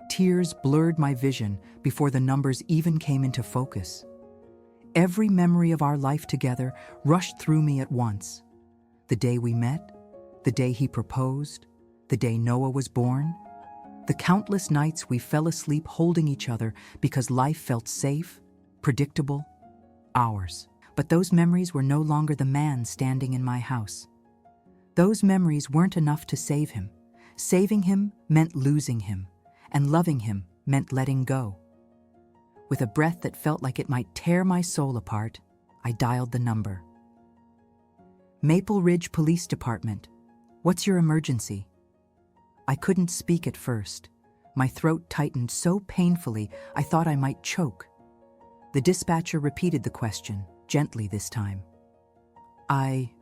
Tears blurred my vision before the numbers even came into focus. Every memory of our life together rushed through me at once. The day we met, the day he proposed, the day Noah was born, the countless nights we fell asleep holding each other because life felt safe, predictable, ours. But those memories were no longer the man standing in my house. Those memories weren't enough to save him. Saving him meant losing him, and loving him meant letting go. With a breath that felt like it might tear my soul apart, I dialed the number. "Maple Ridge Police Department. What's your emergency?" I couldn't speak at first. My throat tightened so painfully I thought I might choke. The dispatcher repeated the question, gently this time. I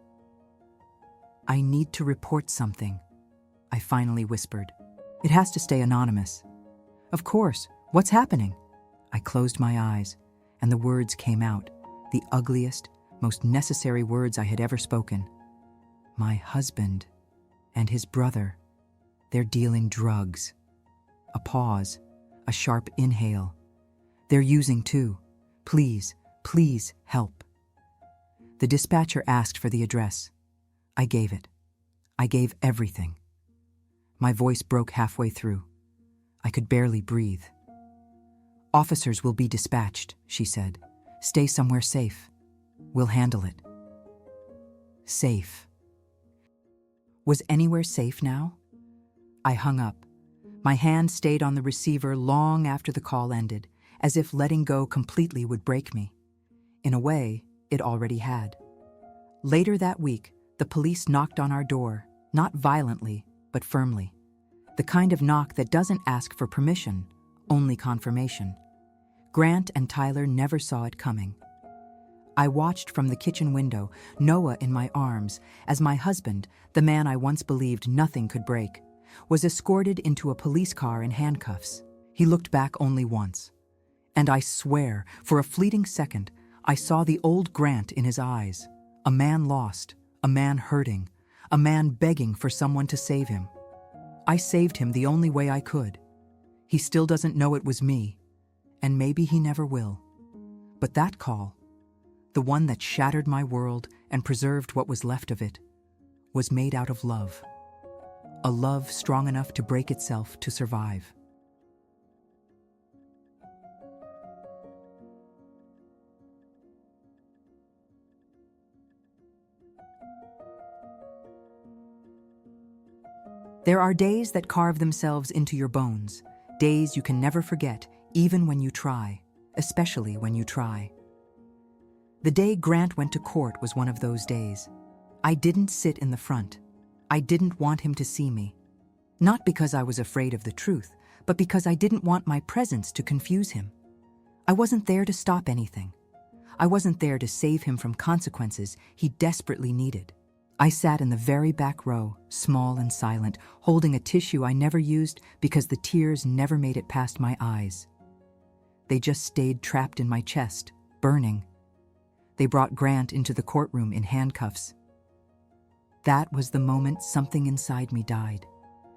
need to report something," I finally whispered. "It has to stay anonymous." "Of course. What's happening?" I closed my eyes, and the words came out, the ugliest, most necessary words I had ever spoken. "My husband and his brother, they're dealing drugs." A pause, a sharp inhale. "They're using too. Please, please help." The dispatcher asked for the address. I gave it. I gave everything. My voice broke halfway through. I could barely breathe. "Officers will be dispatched," she said. "Stay somewhere safe. We'll handle it." Safe. Was anywhere safe now? I hung up. My hand stayed on the receiver long after the call ended, as if letting go completely would break me. In a way, it already had. Later that week, the police knocked on our door, not violently, but firmly. The kind of knock that doesn't ask for permission, only confirmation. Grant and Tyler never saw it coming. I watched from the kitchen window, Noah in my arms, as my husband, the man I once believed nothing could break, was escorted into a police car in handcuffs. He looked back only once. And I swear, for a fleeting second, I saw the old Grant in his eyes. A man lost, a man hurting, a man begging for someone to save him. I saved him the only way I could. He still doesn't know it was me, and maybe he never will. But that call, the one that shattered my world and preserved what was left of it, was made out of love. A love strong enough to break itself to survive. There are days that carve themselves into your bones, days you can never forget, even when you try, especially when you try. The day Grant went to court was one of those days. I didn't sit in the front. I didn't want him to see me. Not because I was afraid of the truth, but because I didn't want my presence to confuse him. I wasn't there to stop anything. I wasn't there to save him from consequences he desperately needed. I sat in the very back row, small and silent, holding a tissue I never used because the tears never made it past my eyes. They just stayed trapped in my chest, burning. They brought Grant into the courtroom in handcuffs. That was the moment something inside me died.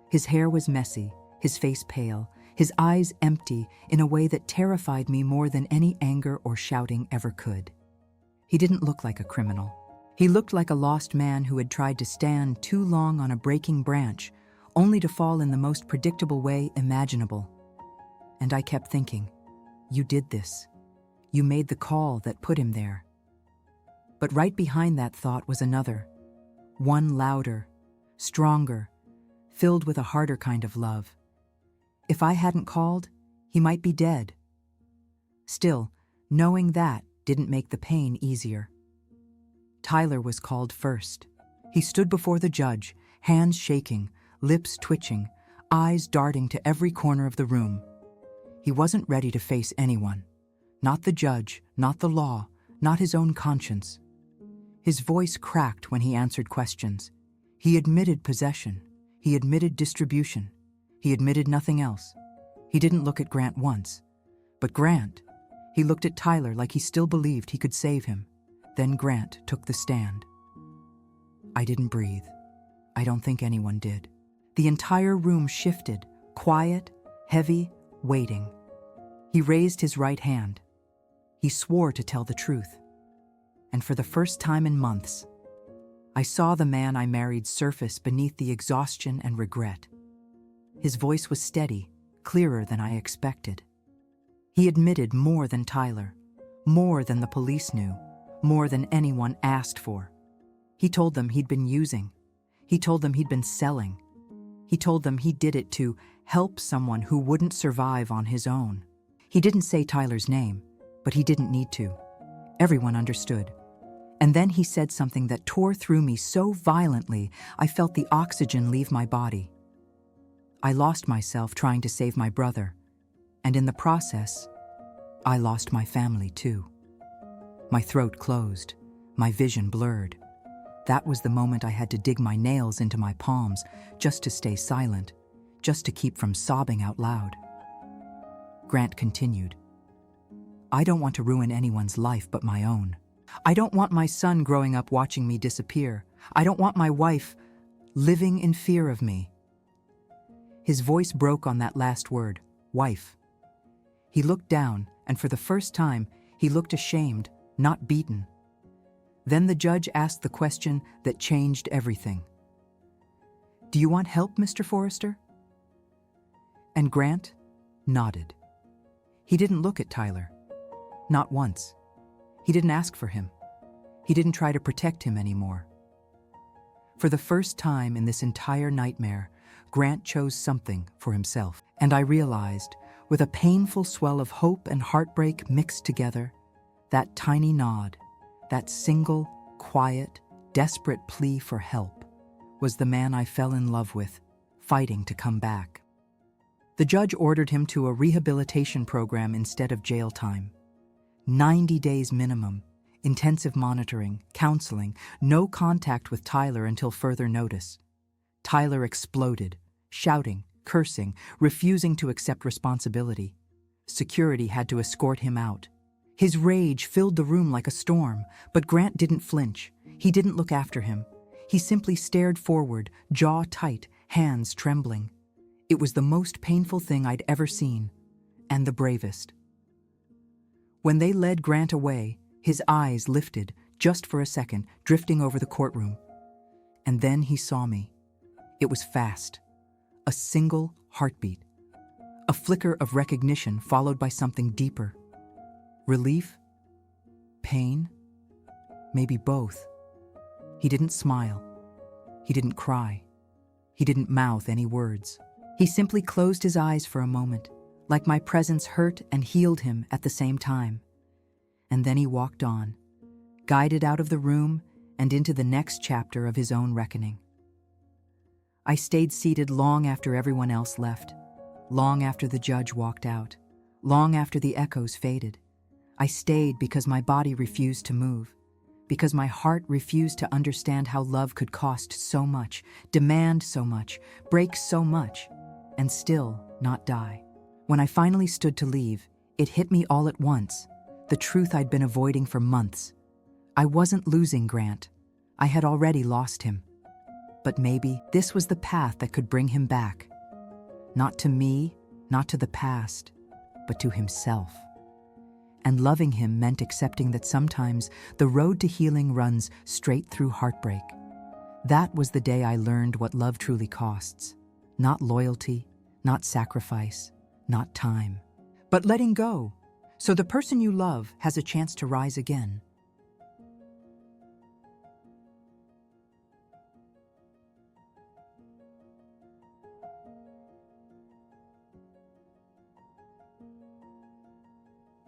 His hair was messy, his face pale, his eyes empty in a way that terrified me more than any anger or shouting ever could. He didn't look like a criminal. He looked like a lost man who had tried to stand too long on a breaking branch, only to fall in the most predictable way imaginable. And I kept thinking, you did this. You made the call that put him there. But right behind that thought was another, one louder, stronger, filled with a harder kind of love. If I hadn't called, he might be dead. Still, knowing that didn't make the pain easier. Tyler was called first. He stood before the judge, hands shaking, lips twitching, eyes darting to every corner of the room. He wasn't ready to face anyone. Not the judge, not the law, not his own conscience. His voice cracked when he answered questions. He admitted possession. He admitted distribution. He admitted nothing else. He didn't look at Grant once. But Grant, he looked at Tyler like he still believed he could save him. Then Grant took the stand. I didn't breathe. I don't think anyone did. The entire room shifted, quiet, heavy, waiting. He raised his right hand. He swore to tell the truth. And for the first time in months, I saw the man I married surface beneath the exhaustion and regret. His voice was steady, clearer than I expected. He admitted more than Tyler, more than the police knew, more than anyone asked for. He told them he'd been using. He told them he'd been selling. He told them he did it to help someone who wouldn't survive on his own. He didn't say Tyler's name, but he didn't need to. Everyone understood. And then he said something that tore through me so violently I felt the oxygen leave my body. I lost myself trying to save my brother, and in the process, I lost my family too. My throat closed, my vision blurred. That was the moment I had to dig my nails into my palms just to stay silent, just to keep from sobbing out loud. Grant continued, I don't want to ruin anyone's life but my own. I don't want my son growing up watching me disappear. I don't want my wife living in fear of me. His voice broke on that last word, wife. He looked down, and for the first time, he looked ashamed, not beaten. Then the judge asked the question that changed everything. Do you want help, Mr. Forrester? And Grant nodded. He didn't look at Tyler. Not once. He didn't ask for him. He didn't try to protect him anymore. For the first time in this entire nightmare, Grant chose something for himself. And I realized, with a painful swell of hope and heartbreak mixed together, that tiny nod, that single, quiet, desperate plea for help, was the man I fell in love with, fighting to come back. The judge ordered him to a rehabilitation program instead of jail time. 90 days minimum, intensive monitoring, counseling, no contact with Tyler until further notice. Tyler exploded, shouting, cursing, refusing to accept responsibility. Security had to escort him out. His rage filled the room like a storm, but Grant didn't flinch. He didn't look after him. He simply stared forward, jaw tight, hands trembling. It was the most painful thing I'd ever seen, and the bravest. When they led Grant away, his eyes lifted, just for a second, drifting over the courtroom. And then he saw me. It was fast. A single heartbeat. A flicker of recognition followed by something deeper. Relief? Pain? Maybe both. He didn't smile. He didn't cry. He didn't mouth any words. He simply closed his eyes for a moment, like my presence hurt and healed him at the same time. And then he walked on, guided out of the room and into the next chapter of his own reckoning. I stayed seated long after everyone else left, long after the judge walked out, long after the echoes faded. I stayed because my body refused to move, because my heart refused to understand how love could cost so much, demand so much, break so much, and still not die. When I finally stood to leave, it hit me all at once, the truth I'd been avoiding for months. I wasn't losing Grant. I had already lost him. But maybe this was the path that could bring him back. Not to me, not to the past, but to himself. And loving him meant accepting that sometimes the road to healing runs straight through heartbreak. That was the day I learned what love truly costs. Not loyalty, not sacrifice, not time, but letting go, so the person you love has a chance to rise again.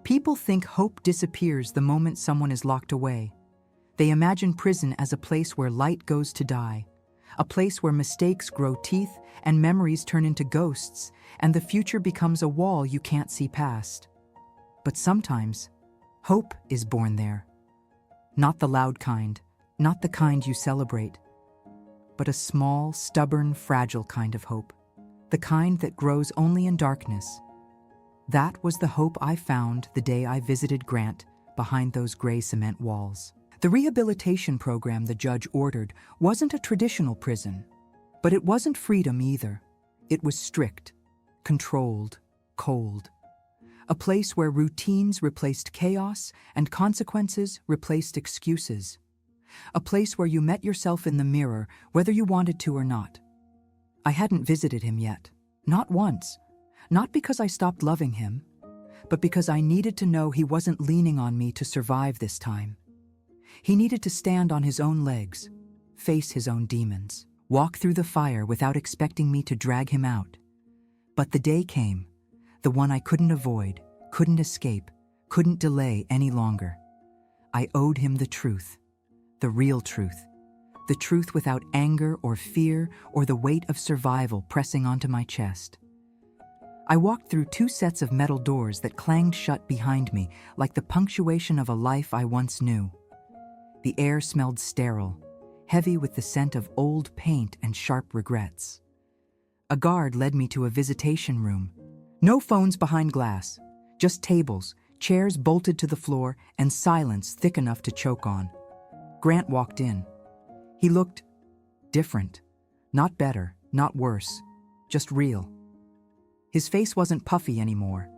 People think hope disappears the moment someone is locked away. They imagine prison as a place where light goes to die, a place where mistakes grow teeth and memories turn into ghosts, and the future becomes a wall you can't see past. But sometimes, hope is born there. Not the loud kind, not the kind you celebrate, but a small, stubborn, fragile kind of hope, the kind that grows only in darkness. That was the hope I found the day I visited Grant behind those gray cement walls. The rehabilitation program the judge ordered wasn't a traditional prison, but it wasn't freedom either. It was strict, controlled, cold. A place where routines replaced chaos and consequences replaced excuses. A place where you met yourself in the mirror, whether you wanted to or not. I hadn't visited him yet, not once. Not because I stopped loving him, but because I needed to know he wasn't leaning on me to survive this time. He needed to stand on his own legs, face his own demons, walk through the fire without expecting me to drag him out. But the day came, the one I couldn't avoid, couldn't escape, couldn't delay any longer. I owed him the truth, the real truth, the truth without anger or fear or the weight of survival pressing onto my chest. I walked through 2 sets of metal doors that clanged shut behind me like the punctuation of a life I once knew. The air smelled sterile, heavy with the scent of old paint and sharp regrets. A guard led me to a visitation room. No phones behind glass, just tables, chairs bolted to the floor, and silence thick enough to choke on. Grant walked in. He looked different. Not better, not worse, just real. His face wasn't puffy anymore.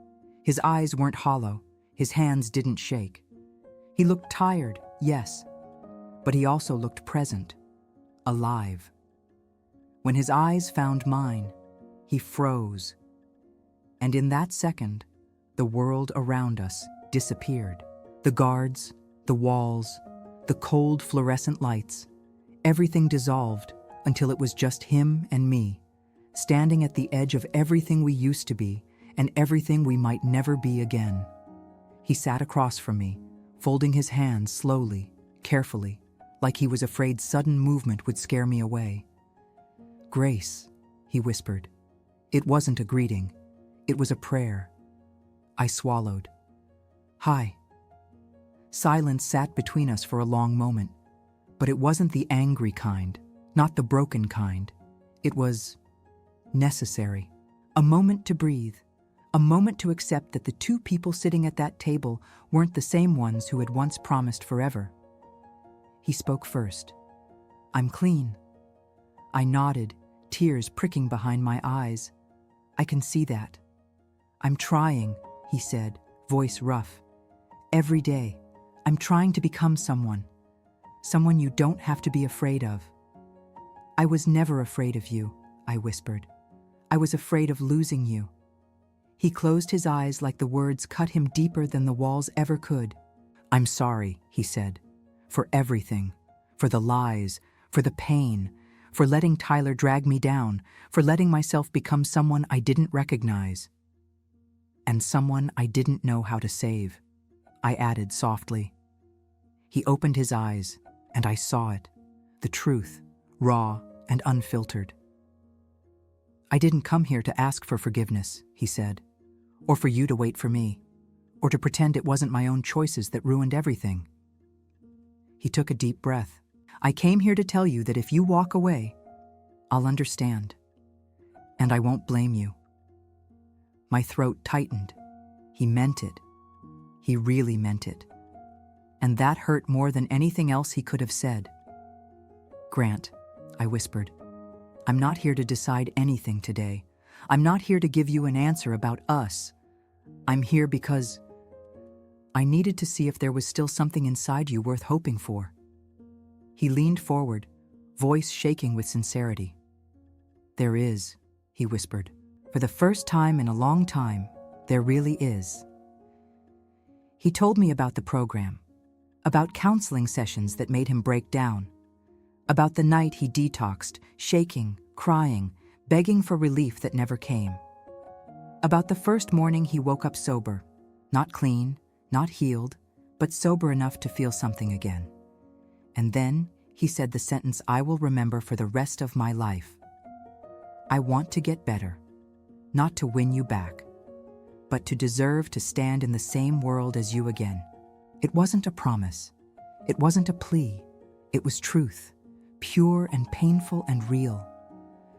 His eyes weren't hollow. His hands didn't shake. He looked tired, yes, but he also looked present, alive. When his eyes found mine, he froze. And in that second, the world around us disappeared. The guards, the walls, the cold fluorescent lights, everything dissolved until it was just him and me, standing at the edge of everything we used to be and everything we might never be again. He sat across from me, folding his hands slowly, carefully, like he was afraid sudden movement would scare me away. "Grace," he whispered. It wasn't a greeting. It was a prayer. I swallowed. "Hi." Silence sat between us for a long moment, but it wasn't the angry kind, not the broken kind. It was necessary. A moment to breathe. A moment to accept that the 2 people sitting at that table weren't the same ones who had once promised forever. He spoke first. "I'm clean." I nodded, tears pricking behind my eyes. "I can see that." "I'm trying," he said, voice rough. "Every day, I'm trying to become someone you don't have to be afraid of." "I was never afraid of you," I whispered. "I was afraid of losing you." He closed his eyes like the words cut him deeper than the walls ever could. "I'm sorry," he said, "for everything, for the lies, for the pain, for letting Tyler drag me down, for letting myself become someone I didn't recognize. And someone I didn't know how to save, I added softly. He opened his eyes, and I saw it, the truth, raw and unfiltered. I didn't come here to ask for forgiveness, he said, or for you to wait for me, or to pretend it wasn't my own choices that ruined everything. He took a deep breath. I came here to tell you that if you walk away, I'll understand, and I won't blame you. My throat tightened. He meant it. He really meant it. And that hurt more than anything else he could have said. Grant, I whispered, I'm not here to decide anything today. I'm not here to give you an answer about us. I'm here because I needed to see if there was still something inside you worth hoping for. He leaned forward, voice shaking with sincerity. There is, he whispered. For the first time in a long time, there really is. He told me about the program, about counseling sessions that made him break down, about the night he detoxed, shaking, crying, begging for relief that never came, about the first morning he woke up sober, not clean, not healed, but sober enough to feel something again. And then he said the sentence I will remember for the rest of my life. I want to get better, not to win you back, but to deserve to stand in the same world as you again. It wasn't a promise. It wasn't a plea. It was truth, pure and painful and real.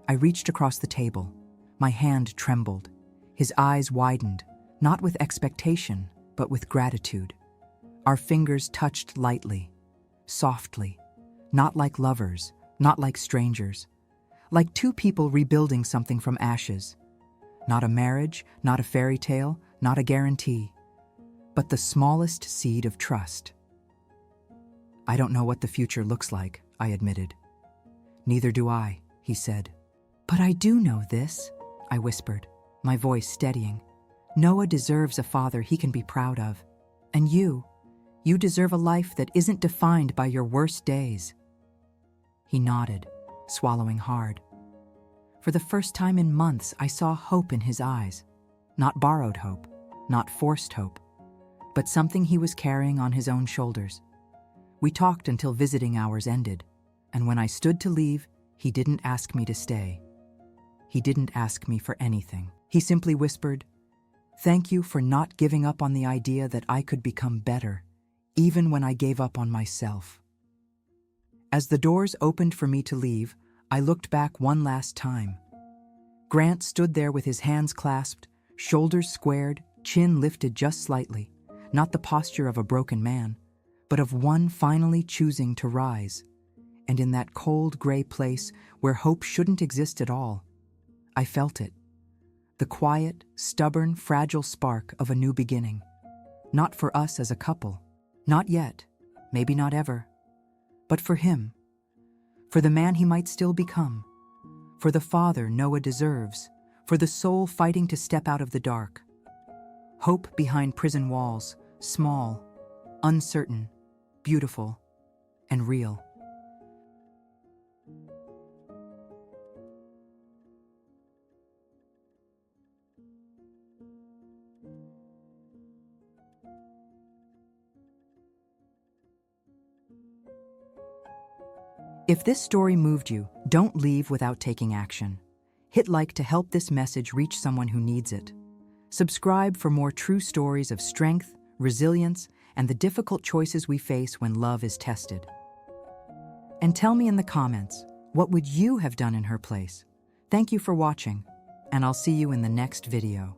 I reached across the table. My hand trembled. His eyes widened, not with expectation, but with gratitude. Our fingers touched lightly, softly, not like lovers, not like strangers, like two people rebuilding something from ashes. Not a marriage, not a fairy tale, not a guarantee, but the smallest seed of trust. I don't know what the future looks like, I admitted. Neither do I, he said. But I do know this, I whispered, my voice steadying. Noah deserves a father he can be proud of. And you deserve a life that isn't defined by your worst days. He nodded, swallowing hard. For the first time in months, I saw hope in his eyes. Not borrowed hope, not forced hope, but something he was carrying on his own shoulders. We talked until visiting hours ended, and when I stood to leave, he didn't ask me to stay. He didn't ask me for anything. He simply whispered, "Thank you for not giving up on the idea that I could become better, even when I gave up on myself." As the doors opened for me to leave, I looked back one last time. Grant stood there with his hands clasped, shoulders squared, chin lifted just slightly, not the posture of a broken man, but of one finally choosing to rise. And in that cold gray place where hope shouldn't exist at all, I felt it. The quiet, stubborn, fragile spark of a new beginning. Not for us as a couple, not yet, maybe not ever, but for him. For the man he might still become, for the father Noah deserves, for the soul fighting to step out of the dark. Hope behind prison walls, small, uncertain, beautiful, and real. If this story moved you, don't leave without taking action. Hit like to help this message reach someone who needs it. Subscribe for more true stories of strength, resilience, and the difficult choices we face when love is tested. And tell me in the comments, what would you have done in her place? Thank you for watching, and I'll see you in the next video.